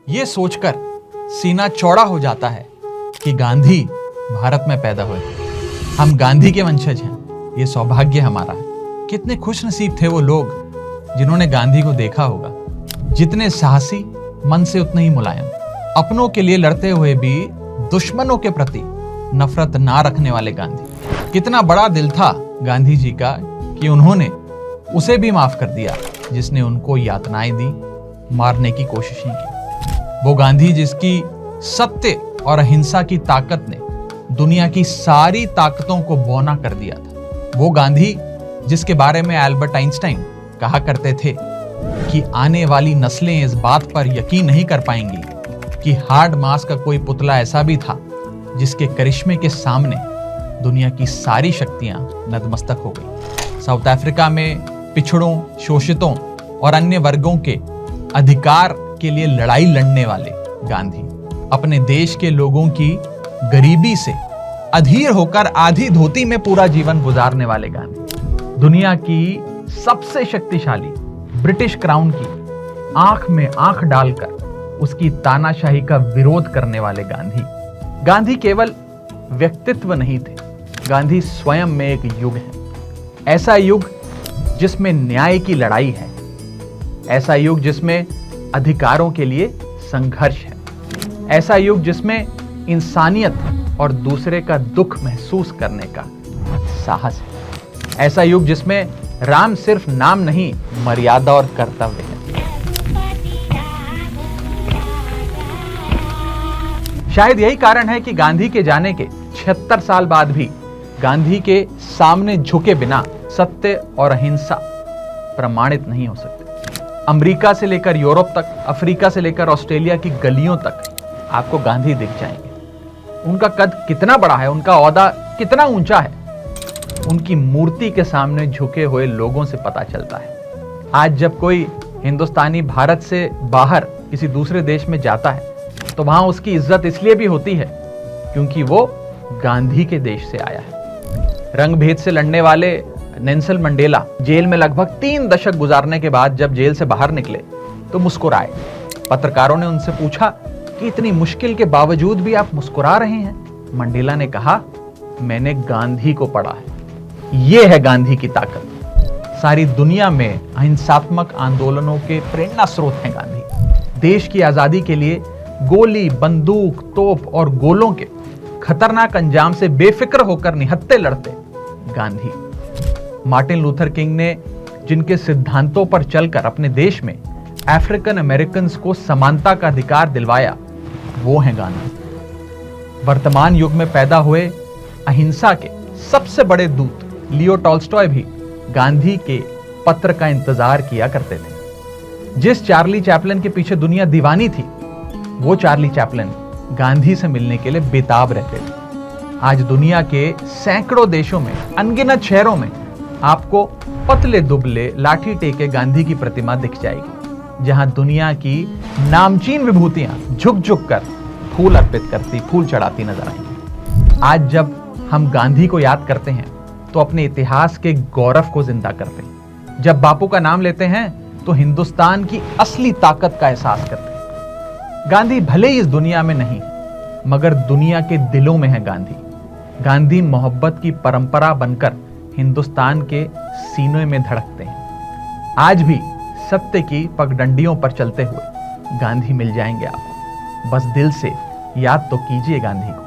ये सोचकर सीना चौड़ा हो जाता है कि गांधी भारत में पैदा हुए। हम गांधी के वंशज हैं, ये सौभाग्य हमारा है। कितने खुशनसीब थे वो लोग जिन्होंने गांधी को देखा होगा। जितने साहसी, मन से उतने ही मुलायम, अपनों के लिए लड़ते हुए भी दुश्मनों के प्रति नफरत ना रखने वाले गांधी। कितना बड़ा दिल था गांधी जी का कि उन्होंने उसे भी माफ कर दिया जिसने उनको यातनाएं दी, मारने की कोशिशें की। वो गांधी जिसकी सत्य और अहिंसा की ताकत ने दुनिया की सारी ताकतों को बौना कर दिया था। वो गांधी जिसके बारे में एल्बर्ट आइंस्टाइन कहा करते थे कि आने वाली नस्लें इस बात पर यकीन नहीं कर पाएंगी कि हार्ड मास का कोई पुतला ऐसा भी था जिसके करिश्मे के सामने दुनिया की सारी शक्तियां नतमस्तक हो गई। साउथ अफ्रीका में पिछड़ों, शोषितों और अन्य वर्गों के अधिकार के लिए लड़ाई लड़ने वाले गांधी, अपने देश के लोगों की गरीबी से अधीर होकर आधी धोती में पूरा जीवन गुजारने वाले गांधी, दुनिया की सबसे शक्तिशाली ब्रिटिश क्राउन की आंख में आंख डालकर उसकी तानाशाही का विरोध करने वाले गांधी। गांधी केवल व्यक्तित्व नहीं थे, गांधी स्वयं में एक युग है। ऐसा युग जिसमें न्याय की लड़ाई है, ऐसा युग जिसमें अधिकारों के लिए संघर्ष है, ऐसा युग जिसमें इंसानियत और दूसरे का दुख महसूस करने का साहस है, ऐसा युग जिसमें राम सिर्फ नाम नहीं, मर्यादा और कर्तव्य है। शायद यही कारण है कि गांधी के जाने के 76 साल बाद भी गांधी के सामने झुके बिना सत्य और अहिंसा प्रमाणित नहीं हो सकते। अमेरिका से लेकर यूरोप तक, अफ्रीका से लेकर ऑस्ट्रेलिया की गलियों तक आपको गांधी दिख जाएंगे। उनका कद कितना बड़ा है, उनका ओहदा कितना ऊंचा है, उनकी मूर्ति के सामने झुके हुए लोगों से पता चलता है। आज जब कोई हिंदुस्तानी भारत से बाहर किसी दूसरे देश में जाता है तो वहां उसकी इज्जत इसलिए भी होती है क्योंकि वो गांधी के देश से आया है। रंग भेद से लड़ने वाले नेल्सन मंडेला जेल में लगभग 3 दशक गुजारने के बाद जब जेल से बाहर निकले तो मुस्कुराए। पत्रकारों ने उनसे पूछा कि इतनी मुश्किल के बावजूद भी आप मुस्कुरा रहे हैं। मंडेला ने कहा, मैंने गांधी को पढ़ा है। यह है गांधी की ताकत। सारी दुनिया में अहिंसात्मक आंदोलनों के प्रेरणा स्रोत हैं गांधी। देश की आजादी के लिए गोली, बंदूक, तोप और गोलों के खतरनाक अंजाम से बेफिक्र होकर निहत्थे लड़ते गांधी। मार्टिन लूथर किंग ने जिनके सिद्धांतों पर चलकर अपने देश में अफ्रीकन अमेरिकन्स को समानता का अधिकार दिलवाया, वो हैं गांधी। वर्तमान युग में पैदा हुए अहिंसा के सबसे बड़े दूत लियो टॉल्स्टॉय भी गांधी के पत्र का इंतजार किया करते थे। जिस चार्ली चैपलिन के पीछे दुनिया दीवानी थी, वो चार्ली चैपलिन गांधी से मिलने के लिए बेताब रहते थे। आज दुनिया के सैकड़ों देशों में, अनगिनत शहरों में आपको पतले दुबले लाठी टेके गांधी की प्रतिमा दिख जाएगी, जहां दुनिया की नामचीन विभूतियां झुक झुक कर फूल अर्पित करती, फूल चढ़ाती नजर आएंगी। आज जब हम गांधी को याद करते हैं तो अपने इतिहास के गौरव को जिंदा करते हैं। जब बापू का नाम लेते हैं तो हिंदुस्तान की असली ताकत का एहसास करते हैं। गांधी भले ही इस दुनिया में नहीं मगर दुनिया के दिलों में है गांधी। गांधी मोहब्बत की परंपरा बनकर हिंदुस्तान के सीनों में धड़कते हैं। आज भी सत्य की पगडंडियों पर चलते हुए गांधी मिल जाएंगे आपको। बस दिल से याद तो कीजिए गांधी को।